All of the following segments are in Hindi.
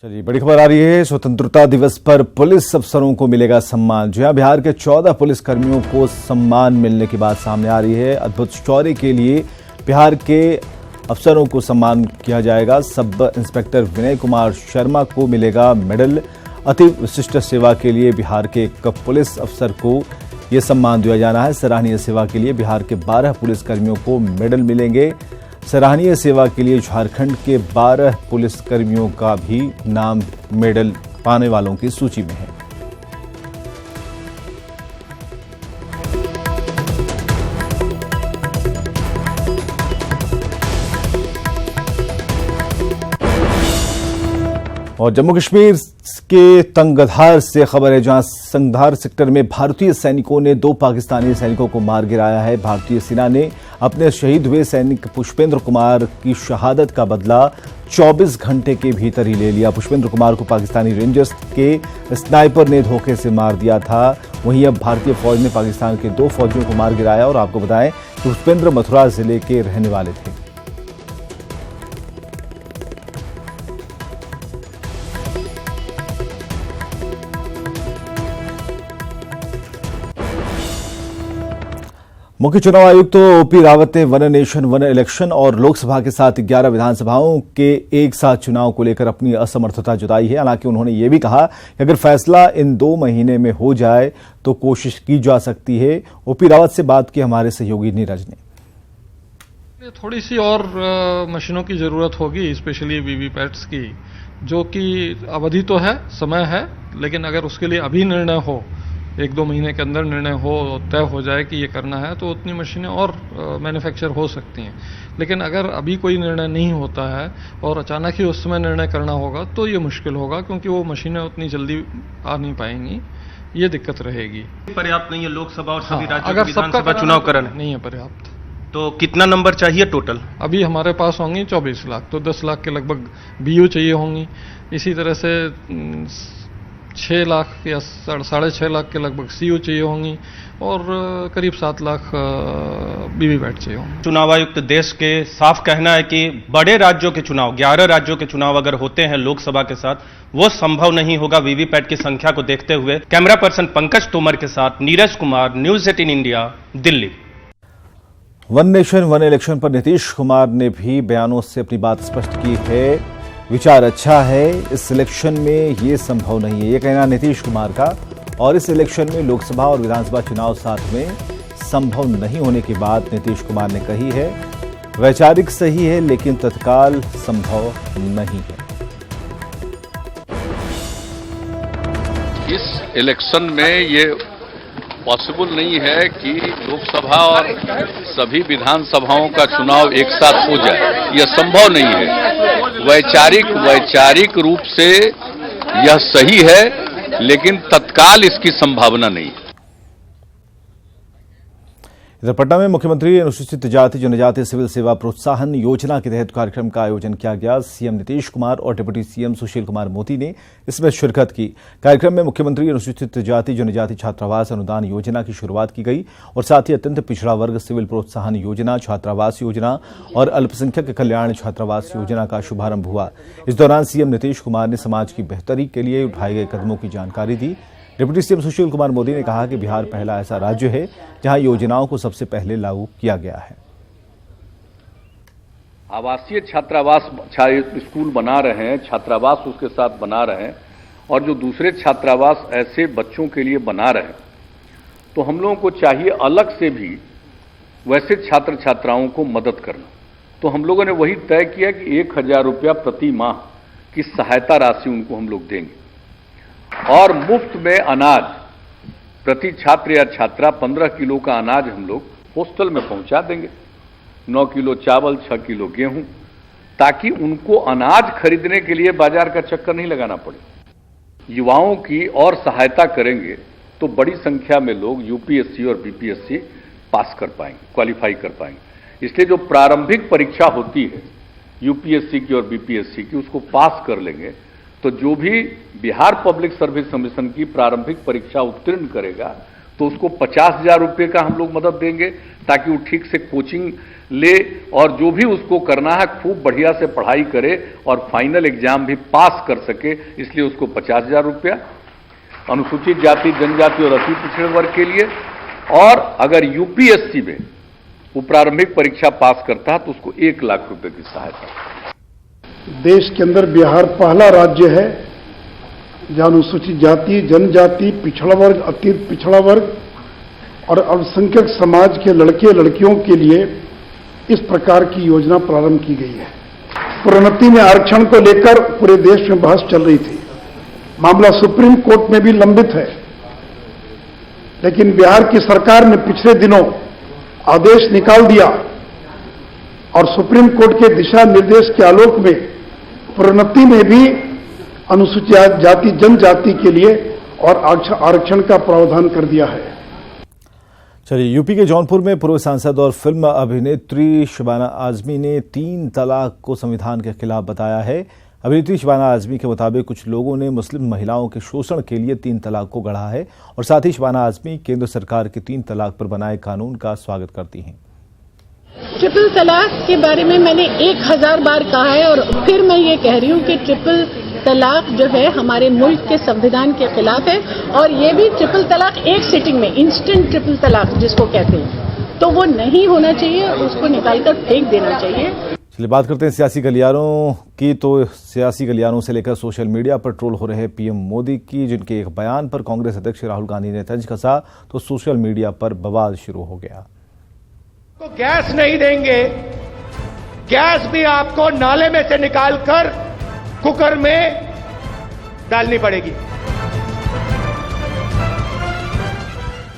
चलिए, बड़ी खबर आ रही है। स्वतंत्रता दिवस पर पुलिस अफसरों को मिलेगा सम्मान। जी हां, बिहार के 14 पुलिस कर्मियों को सम्मान मिलने की बात सामने आ रही है। अद्भुत शौर्य के लिए बिहार के अफसरों को सम्मान किया जाएगा। सब इंस्पेक्टर विनय कुमार शर्मा को मिलेगा मेडल। अति विशिष्ट सेवा के लिए बिहार के एक पुलिस अफसर को यह सम्मान दिया जाना है। सराहनीय सेवा के लिए बिहार के 12 पुलिस कर्मियों को मेडल मिलेंगे। सराहनीय सेवा के लिए झारखंड के 12 पुलिस कर्मियों का भी नाम मेडल पाने वालों की सूची में है। और जम्मू कश्मीर के तंगधार से खबर है, जहां संगधार सेक्टर में भारतीय सैनिकों ने 2 पाकिस्तानी सैनिकों को मार गिराया है। भारतीय सेना ने अपने शहीद हुए सैनिक पुष्पेंद्र कुमार की शहादत का बदला 24 घंटे के भीतर ही ले लिया। पुष्पेंद्र कुमार को पाकिस्तानी रेंजर्स के स्नाइपर ने धोखे से मार दिया था। वहीं अब भारतीय फौज ने पाकिस्तान के 2 फौजियों को मार गिराया। और आपको बताएं कि पुष्पेंद्र मथुरा जिले के रहने वाले थे। मुख्य चुनाव आयुक्त ओपी रावत ने वन नेशन वन इलेक्शन और लोकसभा के साथ 11 विधानसभाओं के एक साथ चुनाव को लेकर अपनी असमर्थता जताई है। हालांकि उन्होंने ये भी कहा कि अगर फैसला इन 2 महीने में हो जाए तो कोशिश की जा सकती है। ओपी रावत से बात की हमारे सहयोगी नीरज ने। थोड़ी सी और मशीनों की जरूरत होगी, स्पेशली वीवीपैट्स की, जो कि अवधि तो है, समय है, लेकिन अगर उसके लिए अभी निर्णय हो, 1-2 महीने के अंदर निर्णय हो, तय हो जाए कि ये करना है, तो उतनी मशीनें और मैन्युफैक्चर हो सकती हैं। लेकिन अगर अभी कोई निर्णय नहीं होता है और अचानक ही उस समय निर्णय करना होगा तो ये मुश्किल होगा, क्योंकि वो मशीनें उतनी जल्दी आ नहीं पाएंगी। ये दिक्कत रहेगी। पर्याप्त नहीं है लोकसभा और सभी राज्यों के विधानसभा चुनाव करना नहीं है पर्याप्त। तो कितना नंबर चाहिए टोटल? अभी हमारे पास होंगी 24 लाख, तो 10 लाख के लगभग बीयू चाहिए होंगी। इसी तरह से 6 लाख या 6.5 लाख के लगभग सीयू चाहिए होंगी और करीब 7 लाख वीवीपैट चाहिए होंगे। चुनाव आयुक्त देश के साफ कहना है कि बड़े राज्यों के चुनाव, 11 राज्यों के चुनाव अगर होते हैं लोकसभा के साथ, वो संभव नहीं होगा वीवीपैट की संख्या को देखते हुए। कैमरा पर्सन पंकज तोमर के साथ Neeraj Kumar, news 18 India, Delhi. One nation one election पर नीतीश कुमार ने भी बयानों से अपनी बात स्पष्ट की है। विचार अच्छा है, इस इलेक्शन में ये संभव नहीं है, ये कहना नीतीश कुमार का। और इस इलेक्शन में लोकसभा और विधानसभा चुनाव साथ में संभव नहीं होने की बात नीतीश कुमार ने कही है। वैचारिक सही है, लेकिन तत्काल संभव नहीं है। इस इलेक्शन में ये पॉसिबल नहीं है कि लोकसभा और सभी विधानसभाओं का चुनाव एक साथ हो जाए, यह संभव नहीं है। वैचारिक रूप से यह सही है, लेकिन तत्काल इसकी संभावना नहीं है। इधर पटना में मुख्यमंत्री अनुसूचित जाति जनजाति सिविल सेवा प्रोत्साहन योजना के तहत कार्यक्रम का आयोजन किया गया। सीएम नीतीश कुमार और डिप्टी सीएम सुशील कुमार मोदी ने इसमें शिरकत की। कार्यक्रम में मुख्यमंत्री अनुसूचित जाति जनजाति छात्रावास अनुदान योजना की शुरुआत की गई और साथ ही अत्यंत पिछड़ा वर्ग सिविल प्रोत्साहन योजना, छात्रावास योजना और अल्पसंख्यक कल्याण छात्रावास योजना का शुभारंभ हुआ। इस दौरान सीएम नीतीश कुमार ने समाज की बेहतरी के लिए उठाए गए कदमों की जानकारी दी। डिप्टी सीएम सुशील कुमार मोदी ने कहा कि बिहार पहला ऐसा राज्य है जहां योजनाओं को सबसे पहले लागू किया गया है। आवासीय छात्रावास स्कूल बना रहे हैं, छात्रावास उसके साथ बना रहे हैं, और जो दूसरे छात्रावास ऐसे बच्चों के लिए बना रहे हैं, तो हम लोगों को चाहिए अलग से भी वैसे छात्र छात्राओं को मदद करना। तो हम लोगों ने वही तय किया कि 1000 रुपया प्रति माह की सहायता राशि उनको हम लोग देंगे और मुफ्त में अनाज प्रति छात्र या छात्रा 15 किलो का अनाज हम लोग हॉस्टल में पहुंचा देंगे। 9 किलो चावल, 6 किलो गेहूं, ताकि उनको अनाज खरीदने के लिए बाजार का चक्कर नहीं लगाना पड़े। युवाओं की और सहायता करेंगे तो बड़ी संख्या में लोग यूपीएससी और बीपीएससी पास कर पाएंगे, क्वालिफाई कर पाएंगे। इसलिए जो प्रारंभिक परीक्षा होती है यूपीएससी की और बीपीएससी की, उसको पास कर लेंगे तो जो भी बिहार पब्लिक सर्विस कमीशन की प्रारंभिक परीक्षा उत्तीर्ण करेगा तो तो उसको 50,000 रुपये का हम लोग मदद देंगे ताकि वो ठीक से कोचिंग ले और जो भी उसको करना है खूब बढ़िया से पढ़ाई करे और फाइनल एग्जाम भी पास कर सके, इसलिए उसको 50,000 रुपया। अनुसूचित जाति, जनजाति और अति पिछड़े वर्ग के लिए, और अगर यूपीएससी में वो प्रारंभिक परीक्षा पास करता है तो उसको 1 लाख रुपए की सहायता। देश के अंदर बिहार पहला राज्य है जहां अनुसूचित जाति, जनजाति, पिछड़ा वर्ग, अति पिछड़ा वर्ग और अल्पसंख्यक समाज के लड़के लड़कियों के लिए इस प्रकार की योजना प्रारंभ की गई है। प्रोन्नति में आरक्षण को लेकर पूरे देश में बहस चल रही थी। मामला सुप्रीम कोर्ट में भी लंबित है, लेकिन बिहार की सरकार ने पिछले दिनों आदेश निकाल दिया और सुप्रीम कोर्ट के दिशा निर्देश के आलोक में प्रोन्नति में भी अनुसूचित जाति, जनजाति के लिए और आरक्षण का प्रावधान कर दिया है। चलिए, यूपी के जौनपुर में पूर्व सांसद और फिल्म अभिनेत्री शबाना आजमी ने 3 तलाक को संविधान के खिलाफ बताया है। अभिनेत्री शबाना आजमी के मुताबिक कुछ लोगों ने मुस्लिम महिलाओं के शोषण के लिए 3 तलाक को गढ़ा है और साथ ही शबाना आजमी केंद्र सरकार के 3 तलाक पर बनाए कानून का स्वागत करती हैं। ट्रिपल तलाक के बारे में मैंने 1000 बार कहा है और फिर मैं ये कह रही हूँ कि ट्रिपल तलाक जो है हमारे मुल्क के संविधान के खिलाफ है और ये भी ट्रिपल तलाक एक सिटिंग में, इंस्टेंट ट्रिपल तलाक जिसको कहते हैं, तो वो नहीं होना चाहिए, उसको निकालकर फेंक देना चाहिए। चलिए बात करते हैं सियासी गलियारों की। तो सियासी गलियारों से लेकर सोशल मीडिया पर ट्रोल हो रहे पीएम मोदी की, जिनके एक बयान पर कांग्रेस अध्यक्ष राहुल गांधी ने तंज कसा तो सोशल मीडिया पर बवाल शुरू हो गया। तो गैस नहीं देंगे, गैस भी आपको नाले में से निकालकर कुकर में डालनी पड़ेगी।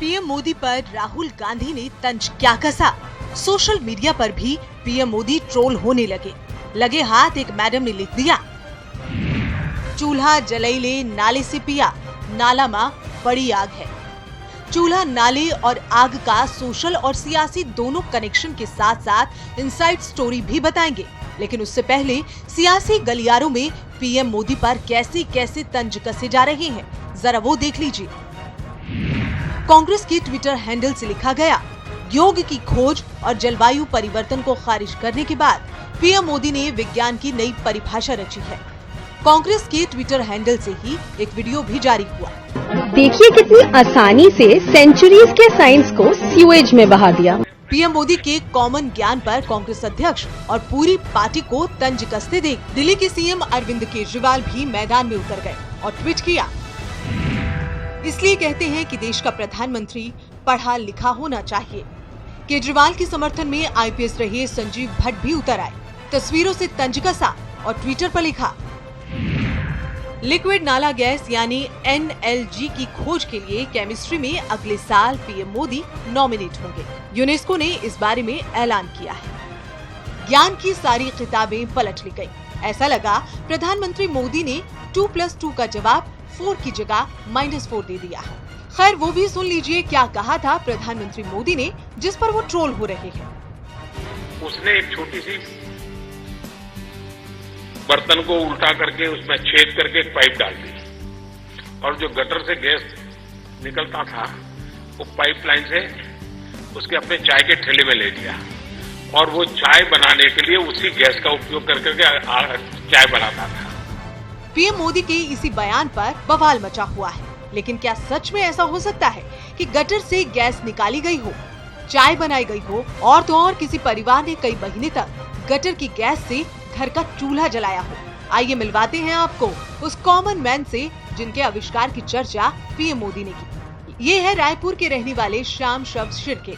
पीएम मोदी पर राहुल गांधी ने तंज क्या कसा? सोशल मीडिया पर भी पीएम मोदी ट्रोल होने लगे हाथ एक मैडम ने लिख दिया, चूल्हा जलैले नाले से पिया, नाला मां बड़ी आग है। चूल्हा, नाले और आग का सोशल और सियासी दोनों कनेक्शन के साथ साथ इनसाइड स्टोरी भी बताएंगे, लेकिन उससे पहले सियासी गलियारों में पीएम मोदी पर कैसे कैसे तंज कसे जा रहे हैं, जरा वो देख लीजिए। कांग्रेस के ट्विटर हैंडल से लिखा गया, योग की खोज और जलवायु परिवर्तन को खारिज करने के बाद पीएम मोदी ने विज्ञान की नई परिभाषा रची है। कांग्रेस के ट्विटर हैंडल से ही एक वीडियो भी जारी हुआ। देखिए कितनी आसानी से सेंचुरीज के साइंस को सीवेज में बहा दिया। पीएम मोदी के कॉमन ज्ञान पर कांग्रेस अध्यक्ष और पूरी पार्टी को तंज कसते देख दिल्ली के सीएम अरविंद केजरीवाल भी मैदान में उतर गए और ट्वीट किया, इसलिए कहते हैं कि देश का प्रधानमंत्री पढ़ा लिखा होना चाहिए। केजरीवाल के समर्थन में आईपीएस रहे संजीव भट्ट भी उतर आए, तस्वीरों से तंज कसा और ट्विटर पर लिखा, लिक्विड नाला गैस यानी NLG की खोज के लिए केमिस्ट्री में अगले साल पीएम मोदी नॉमिनेट होंगे। यूनेस्को ने इस बारे में ऐलान किया है। ज्ञान की सारी किताबें पलट ली गई। ऐसा लगा प्रधानमंत्री मोदी ने 2+2 का जवाब 4 की जगह -4 दे दिया। खैर, वो भी सुन लीजिए क्या कहा था प्रधानमंत्री मोदी ने, जिस पर वो ट्रोल हो रहे हैं। उसने एक छोटी सी बर्तन को उल्टा करके उसमें छेद करके एक पाइप डाल दी और जो गटर से गैस निकलता था वो पाइपलाइन से उसके अपने चाय के ठेले में ले लिया और वो चाय बनाने के लिए उसी गैस का उपयोग करके चाय बनाता था। पीएम मोदी के इसी बयान पर बवाल मचा हुआ है, लेकिन क्या सच में ऐसा हो सकता है कि गटर से गैस निकाली गई हो, चाय बनाई गई हो और तो और किसी परिवार ने कई महीने तक गटर की गैस से घर का चूल्हा जलाया हो? आइए मिलवाते हैं आपको उस कॉमन मैन से जिनके आविष्कार की चर्चा पीएम मोदी ने की। ये है रायपुर के रहने वाले श्याम शब्द शिर्के।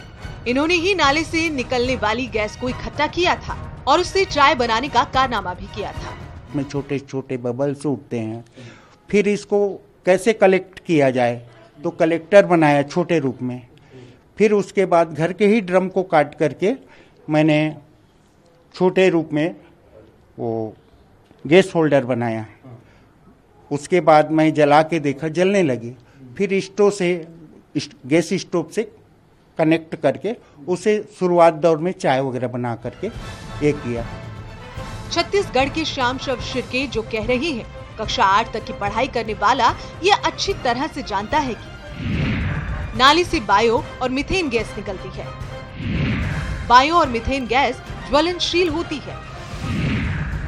इन्होंने ही नाले से निकलने वाली गैस को इकट्ठा किया था और उससे चाय बनाने का कारनामा भी किया था। में छोटे छोटे बबल्स उठते हैं, फिर इसको कैसे कलेक्ट किया जाए तो कलेक्टर बनाया छोटे रूप में। फिर उसके बाद घर के ही ड्रम को काट करके मैंने छोटे रूप में वो गैस होल्डर बनाया। उसके बाद मैं जला के देखा, जलने लगी। फिर स्टोव से गैस स्टोव से कनेक्ट करके उसे शुरुआत दौर में चाय वगैरह बना करके ये किया। छत्तीसगढ़ के श्याम शब्द शिर्के जो कह रहे हैं, कक्षा 8 तक की पढ़ाई करने वाला ये अच्छी तरह से जानता है कि नाली से बायो और मीथेन गैस निकलती है। बायो और मीथेन गैस ज्वलनशील होती है।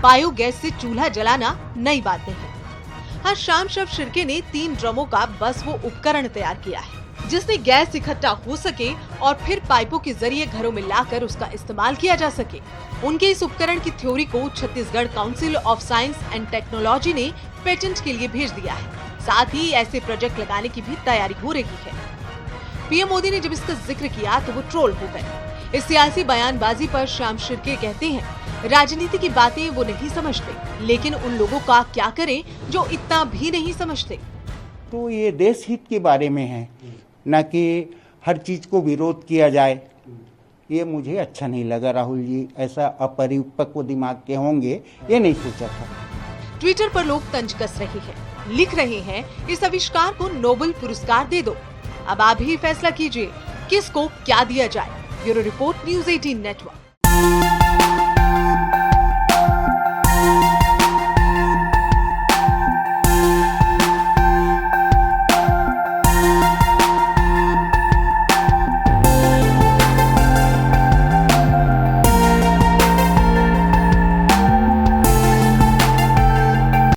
बायो गैस से चूल्हा जलाना नई बात नहीं। हाँ, श्याम शव शिर्के ने 3 ड्रमों का बस वो उपकरण तैयार किया है जिससे गैस इकट्ठा हो सके और फिर पाइपों के जरिए घरों में लाकर उसका इस्तेमाल किया जा सके। उनके इस उपकरण की थ्योरी को Chhattisgarh council of science and technology ने पेटेंट के लिए भेज दिया है। साथ ही ऐसे प्रोजेक्ट लगाने की भी तैयारी हो रही है। पीएम मोदी ने जब इसका जिक्र किया तो वो ट्रोल हो गए। इस सियासी बयानबाजी पर श्याम शिर्के कहते हैं, राजनीति की बातें वो नहीं समझते, लेकिन उन लोगों का क्या करें जो इतना भी नहीं समझते। तो ये देश हित के बारे में है, न कि हर चीज को विरोध किया जाए। ये मुझे अच्छा नहीं लगा। राहुल जी ऐसा अपरिपक्व दिमाग के होंगे, ये नहीं सोचा था। ट्विटर पर लोग तंज कस रहे हैं, लिख रहे हैं इस आविष्कार को नोबेल पुरस्कार दे दो। अब आप ही फैसला कीजिए किसको क्या दिया जाए। Bureau report, news 18 network.